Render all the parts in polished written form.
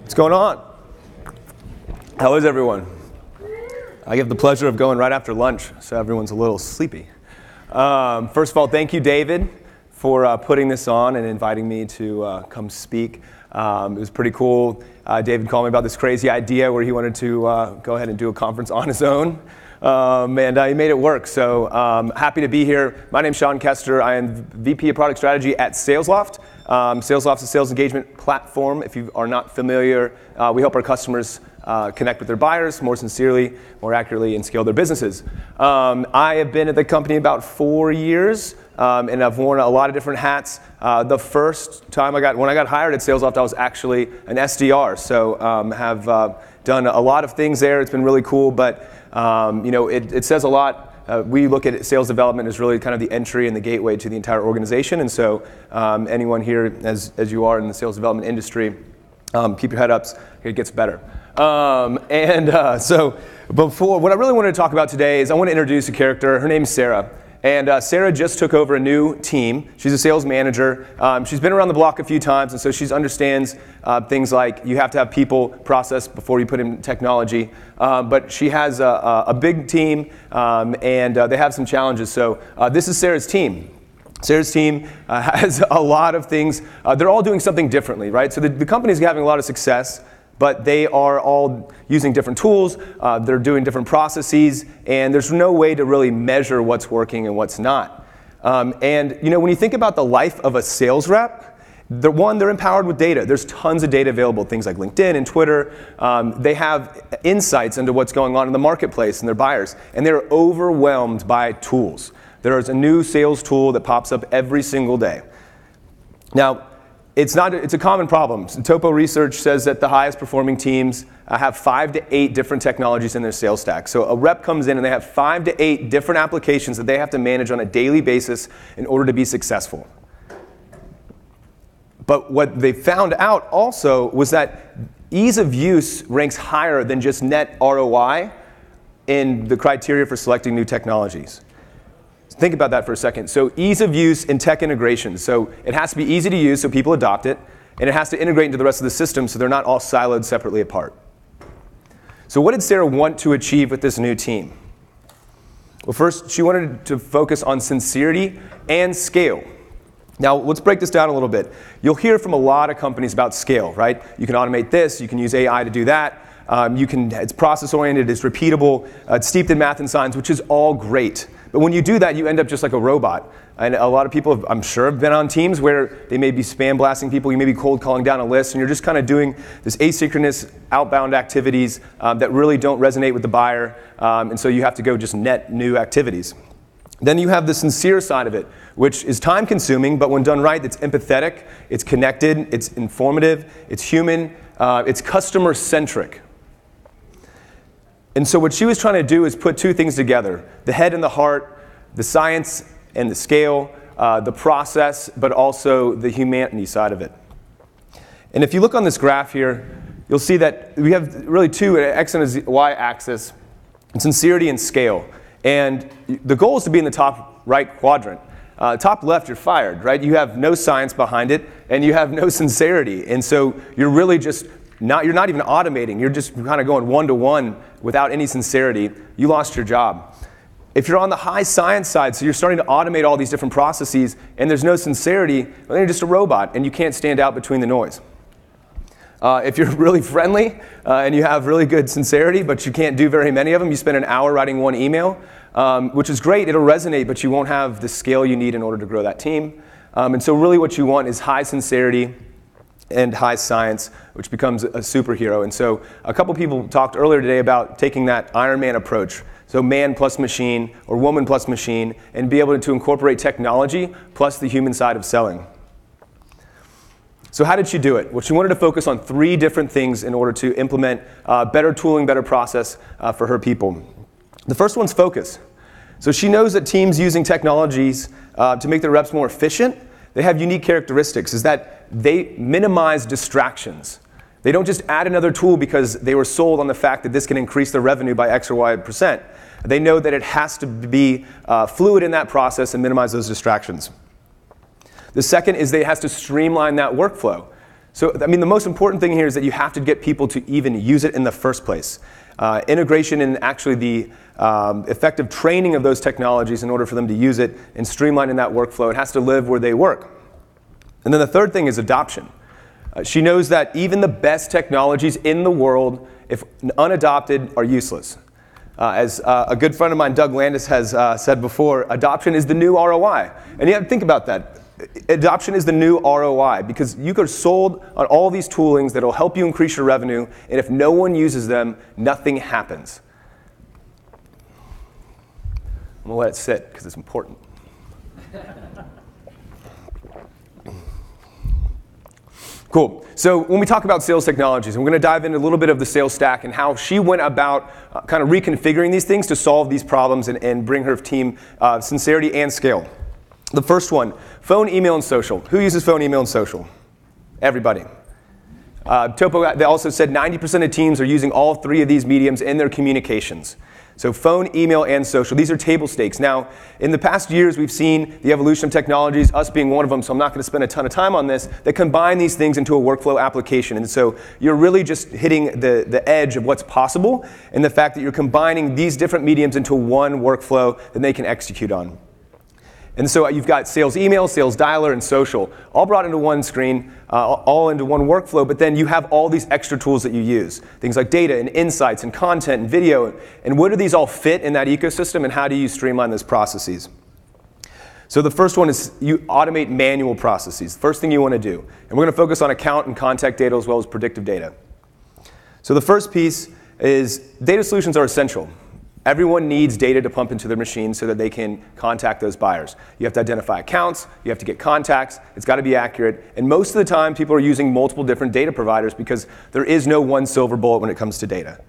What's going on? How is everyone? I have the pleasure of going right after lunch, so everyone's a little sleepy. First of all, thank you, David, for putting this on and inviting me to come speak. It was pretty cool. David called me about this crazy idea where he wanted to go ahead and do a conference on his own, and he made it work. So happy to be here. My name's Sean Kester. I am VP of Product Strategy at SalesLoft. SalesLoft is a sales engagement platform. If you are not familiar, we help our customers connect with their buyers more sincerely, more accurately, and scale their businesses. I have been at the company about 4 years, and I've worn a lot of different hats. The first time when I got hired at SalesLoft, I was actually an SDR, so have done a lot of things there. It's been really cool, but it says a lot. We look at sales development as really kind of the entry and the gateway to the entire organization, and so anyone here, as you are in the sales development industry, keep your head up. It gets better. So what I really wanted to talk about today is I want to introduce a character. Her name's Sarah. And Sarah just took over a new team. She's a sales manager. She's been around the block a few times, and so she understands things like you have to have people process before you put in technology. But she has a big team, and they have some challenges. So this is Sarah's team. Sarah's team has a lot of things. They're all doing something differently, right? So the company's having a lot of success, but they are all using different tools, they're doing different processes, and there's no way to really measure what's working and what's not. When you think about the life of a sales rep, they're empowered with data. There's tons of data available, things like LinkedIn and Twitter. They have insights into what's going on in the marketplace and their buyers, and they're overwhelmed by tools. There is a new sales tool that pops up every single day. Now, it's a common problem. Topo research says that the highest performing teams have 5 to 8 different technologies in their sales stack. So a rep comes in and they have 5 to 8 different applications that they have to manage on a daily basis in order to be successful. But what they found out also was that ease of use ranks higher than just net ROI in the criteria for selecting new technologies. Think about that for a second. So ease of use and tech integration. So it has to be easy to use so people adopt it, and it has to integrate into the rest of the system so they're not all siloed separately apart. So what did Sarah want to achieve with this new team? Well, first, she wanted to focus on sincerity and scale. Now, let's break this down a little bit. You'll hear from a lot of companies about scale, right? You can automate this, you can use AI to do that. It's process-oriented, it's repeatable, it's steeped in math and science, which is all great. But when you do that, you end up just like a robot. And a lot of people, I'm sure, have been on teams where they may be spam blasting people, you may be cold calling down a list, and you're just kind of doing this asynchronous outbound activities that really don't resonate with the buyer, and so you have to go just net new activities. Then you have the sincere side of it, which is time-consuming, but when done right, it's empathetic, it's connected, it's informative, it's human, it's customer-centric. And so what she was trying to do is put two things together, the head and the heart, the science and the scale, the process, but also the humanity side of it. And if you look on this graph here, you'll see that we have really two, an X and a Y axis, sincerity and scale. And the goal is to be in the top right quadrant. Top left, you're fired, right? You have no science behind it, and you have no sincerity. And so you're really just you're not even automating. You're just kind of going one-to-one without any sincerity. You lost your job. If you're on the high science side, so you're starting to automate all these different processes, and there's no sincerity, well, then you're just a robot, and you can't stand out between the noise. If you're really friendly and you have really good sincerity, but you can't do very many of them, you spend an hour writing one email, which is great. It'll resonate, but you won't have the scale you need in order to grow that team. And so really what you want is high sincerity and high science, which becomes a superhero. And so a couple people talked earlier today about taking that Ironman approach. So man plus machine or woman plus machine, and be able to incorporate technology plus the human side of selling. So how did she do it? Well, she wanted to focus on 3 different things in order to implement better tooling, better process for her people. The first one's focus. So she knows that teams using technologies to make their reps more efficient, they have unique characteristics, is that they minimize distractions. They don't just add another tool because they were sold on the fact that this can increase their revenue by X or Y%. They know that it has to be fluid in that process and minimize those distractions. The second is they has to streamline that workflow. So, I mean, the most important thing here is that you have to get people to even use it in the first place. Integration and actually the effective training of those technologies in order for them to use it and streamline in that workflow. It has to live where they work. And then the third thing is adoption. She knows that even the best technologies in the world, if unadopted, are useless. As a good friend of mine, Doug Landis, has said before, adoption is the new ROI. And you have to think about that. Adoption is the new ROI because you are sold on all these toolings that will help you increase your revenue, and if no one uses them, nothing happens. I'm going to let it sit because it's important. Cool. So when we talk about sales technologies, we're going to dive into a little bit of the sales stack and how she went about kind of reconfiguring these things to solve these problems and bring her team sincerity and scale. The first one, phone, email, and social. Who uses phone, email, and social? Everybody. Topo, they also said 90% of teams are using all three of these mediums in their communications. So phone, email, and social. These are table stakes. Now, in the past years, we've seen the evolution of technologies, us being one of them, so I'm not going to spend a ton of time on this, that combine these things into a workflow application. And so you're really just hitting the edge of what's possible and the fact that you're combining these different mediums into one workflow that they can execute on. And so you've got sales email, sales dialer, and social, all brought into one screen, all into one workflow, but then you have all these extra tools that you use. Things like data and insights and content and video. And where do these all fit in that ecosystem, and how do you streamline those processes? So the first one is you automate manual processes. First thing you want to do. And we're going to focus on account and contact data as well as predictive data. So the first piece is data solutions are essential. Everyone needs data to pump into their machine so that they can contact those buyers. You have to identify accounts, you have to get contacts, it's got to be accurate, and most of the time people are using multiple different data providers because there is no one silver bullet when it comes to data.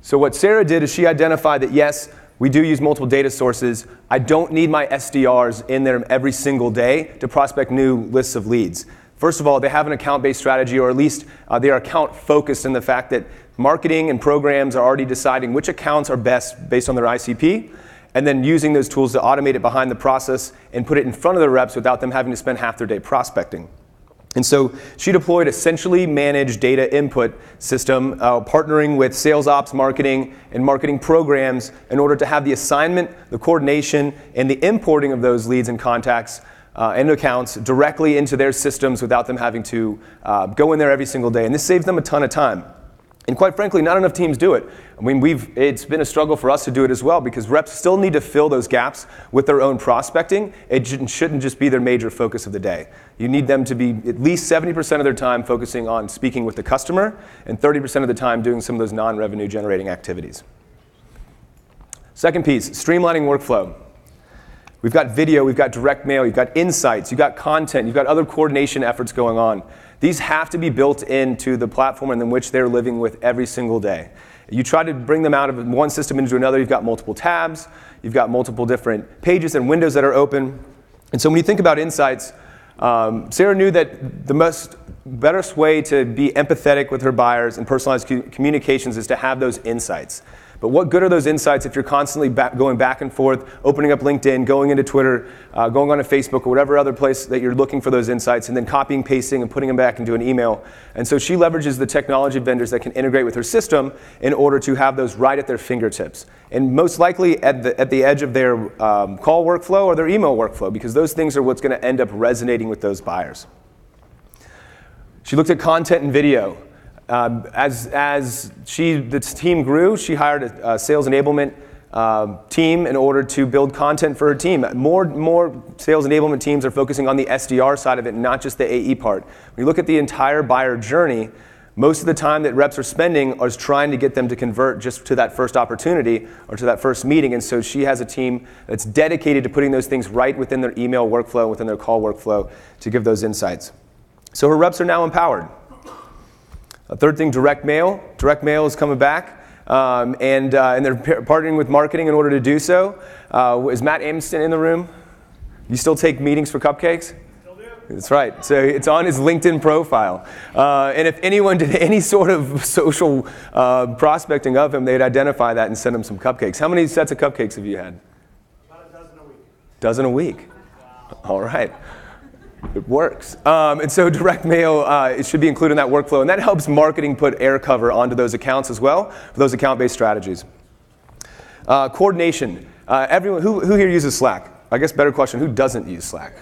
So what Sarah did is she identified that yes, we do use multiple data sources. I don't need my SDRs in there every single day to prospect new lists of leads. First of all, they have an account-based strategy, or at least they are account-focused in the fact that marketing and programs are already deciding which accounts are best based on their ICP, and then using those tools to automate it behind the process and put it in front of the reps without them having to spend half their day prospecting. And so she deployed a centrally managed data input system, partnering with sales ops marketing and marketing programs in order to have the assignment, the coordination, and the importing of those leads and contacts and accounts directly into their systems without them having to go in there every single day. And this saves them a ton of time. And quite frankly, not enough teams do it. I mean, it's been a struggle for us to do it as well because reps still need to fill those gaps with their own prospecting. It shouldn't just be their major focus of the day. You need them to be at least 70% of their time focusing on speaking with the customer and 30% of the time doing some of those non-revenue generating activities. Second piece, streamlining workflow. We've got video, we've got direct mail, you've got insights, you've got content, you've got other coordination efforts going on. These have to be built into the platform in which they're living with every single day. You try to bring them out of one system into another, you've got multiple tabs, you've got multiple different pages and windows that are open. And so when you think about insights, Sarah knew that the best way to be empathetic with her buyers and personalized communications is to have those insights. But what good are those insights if you're constantly going back and forth, opening up LinkedIn, going into Twitter, going on to Facebook, or whatever other place that you're looking for those insights, and then copying, pasting, and putting them back into an email? And so she leverages the technology vendors that can integrate with her system in order to have those right at their fingertips. And most likely at the edge of their call workflow or their email workflow, because those things are what's going to end up resonating with those buyers. She looked at content and video. As the team grew, she hired a sales enablement team in order to build content for her team. More sales enablement teams are focusing on the SDR side of it, not just the AE part. When you look at the entire buyer journey, most of the time that reps are spending is trying to get them to convert just to that first opportunity or to that first meeting. And so she has a team that's dedicated to putting those things right within their email workflow, within their call workflow to give those insights. So her reps are now empowered. A third thing, direct mail. Direct mail is coming back, and they're partnering with marketing in order to do so. Is Matt Amston in the room? You still take meetings for cupcakes? Still do. That's right. So it's on his LinkedIn profile. And if anyone did any sort of social prospecting of him, they'd identify that and send him some cupcakes. How many sets of cupcakes have you had? About a dozen a week. Dozen a week? Wow. All right. It works. And so direct mail, it should be included in that workflow. And that helps marketing put air cover onto those accounts as well, for those account-based strategies. Coordination. Everyone, who here uses Slack? I guess better question, who doesn't use Slack?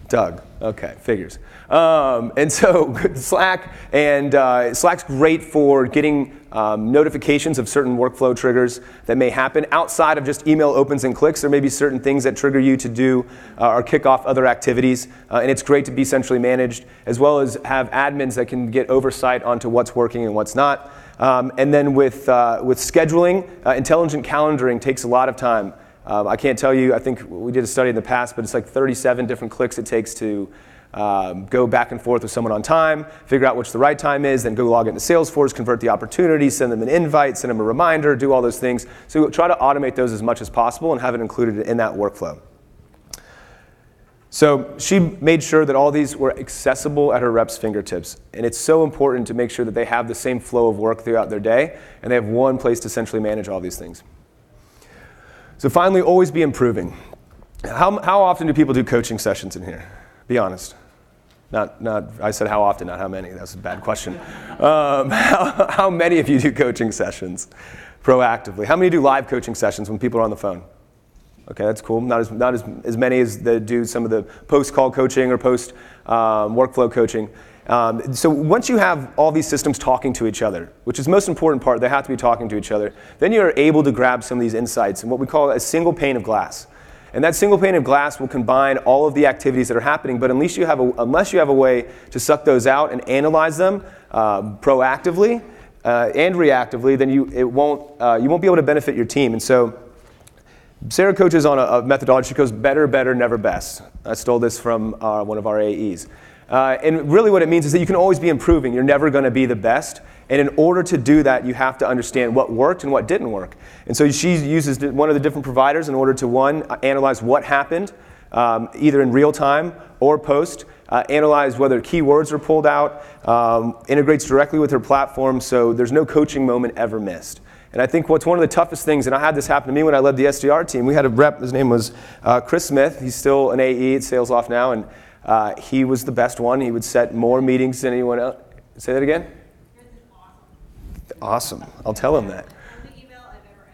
Doug. Okay, figures. And so Slack, and Slack's great for getting notifications of certain workflow triggers that may happen outside of just email opens and clicks. There may be certain things that trigger you to do or kick off other activities. And it's great to be centrally managed, as well as have admins that can get oversight onto what's working and what's not. And then with scheduling, intelligent calendaring takes a lot of time. I can't tell you, I think we did a study in the past, but it's like 37 different clicks it takes to go back and forth with someone on time, figure out which the right time is, then go log into Salesforce, convert the opportunity, send them an invite, send them a reminder, do all those things. So try to automate those as much as possible and have it included in that workflow. So she made sure that all these were accessible at her reps' fingertips. And it's so important to make sure that they have the same flow of work throughout their day, and they have one place to centrally manage all these things. So finally, always be improving. How often do people do coaching sessions in here? Be honest. I said how often, not how many. That's a bad question. How many of you do coaching sessions proactively? How many do live coaching sessions when people are on the phone? Okay, that's cool. Not as many as that do some of the post-call coaching or post-workflow coaching. So once you have all these systems talking to each other, which is the most important part, they have to be talking to each other, then you're able to grab some of these insights in what we call a single pane of glass. And that single pane of glass will combine all of the activities that are happening, but unless you have a way to suck those out and analyze them proactively and reactively, then you won't be able to benefit your team. And so Sarah coaches on a methodology. She goes better, better, never best. I stole this from one of our AEs. And really what it means is that you can always be improving. You're never going to be the best. And in order to do that, you have to understand what worked and what didn't work. And so she uses one of the different providers in order to, one, analyze what happened, either in real time or post, analyze whether keywords are pulled out, integrates directly with her platform, so there's no coaching moment ever missed. And I think what's one of the toughest things, and I had this happen to me when I led the SDR team, we had a rep, his name was Chris Smith. He's still an AE at SalesLoft now, and he was the best one. He would set more meetings than anyone else. Say that again? Chris is awesome. I'll tell him that. Only email I've ever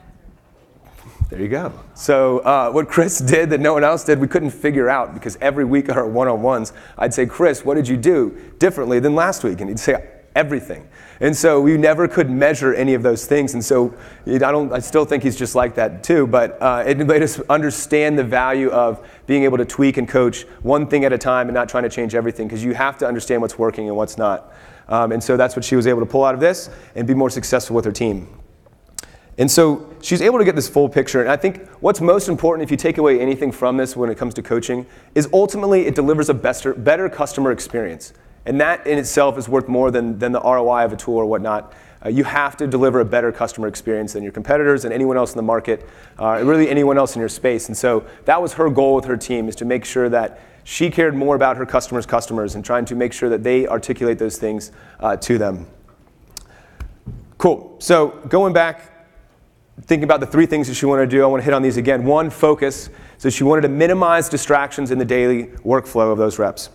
answered. There you go. So what Chris did that no one else did, we couldn't figure out, because every week at our one-on-ones, I'd say, Chris, what did you do differently than last week? And he'd say, everything. And so we never could measure any of those things. And so I still think he's just like that too, but it made us understand the value of being able to tweak and coach one thing at a time and not trying to change everything, because you have to understand what's working and what's not. And so that's what she was able to pull out of this and be more successful with her team. And so she's able to get this full picture. And I think what's most important, if you take away anything from this when it comes to coaching, is ultimately it delivers a better customer experience. And that in itself is worth more than the ROI of a tool or whatnot. You have to deliver a better customer experience than your competitors and anyone else in the market, really anyone else in your space. And so that was her goal with her team, is to make sure that she cared more about her customers and trying to make sure that they articulate those things to them. Cool. So going back, thinking about the three things that she wanted to do, I want to hit on these again. One, focus. So she wanted to minimize distractions in the daily workflow of those reps.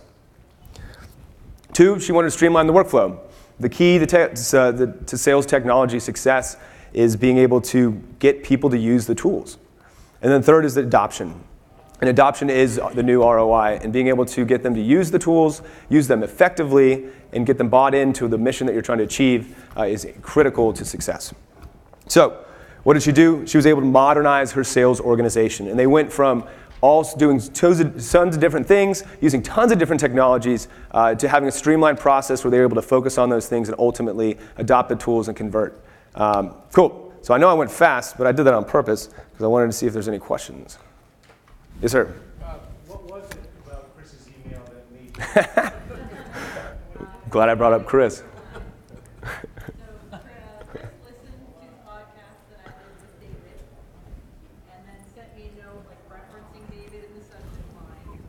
Two, she wanted to streamline the workflow. The key to sales technology success is being able to get people to use the tools. And then third is the adoption. And adoption is the new ROI, and being able to get them to use the tools, use them effectively, and get them bought into the mission that you're trying to achieve is critical to success. So what did she do? She was able to modernize her sales organization. And they went from all doing tons of different things, using tons of different technologies, to having a streamlined process where they were able to focus on those things and ultimately adopt the tools and convert. Cool. So I know I went fast, but I did that on purpose because I wanted to see if there's any questions. Yes, sir. What was it about Chris's email that made you? Glad I brought up Chris. Chris listened to the podcast that I did with David, and then sent me a note referencing David in the subject line.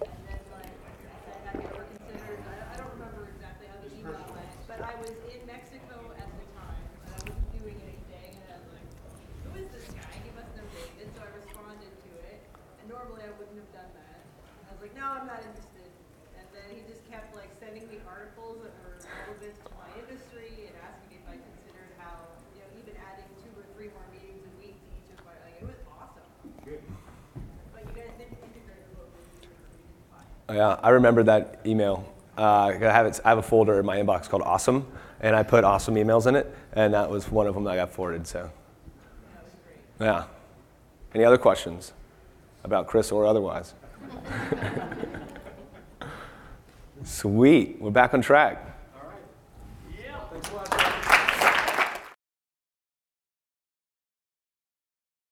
And then I said, have you ever considered, I don't remember exactly how the email went, but I was in Mexico at the time, and I wasn't doing anything, and I was like, who is this guy? He must know David, so I responded to it. And normally I wouldn't have done that. I was like, no, I'm not interested. relevant to my industry and asking if I considered how, even adding 2 or 3 more meetings a week to each of my, it was awesome. Good. But you guys didn't integrate the book with these things, so we didn't find it. Oh, yeah, I remember that email. I have a folder in my inbox called Awesome, and I put awesome emails in it, and that was one of them that I got forwarded. So, That was great. yeah. Any other questions about Chris or otherwise? Sweet, we're back on track.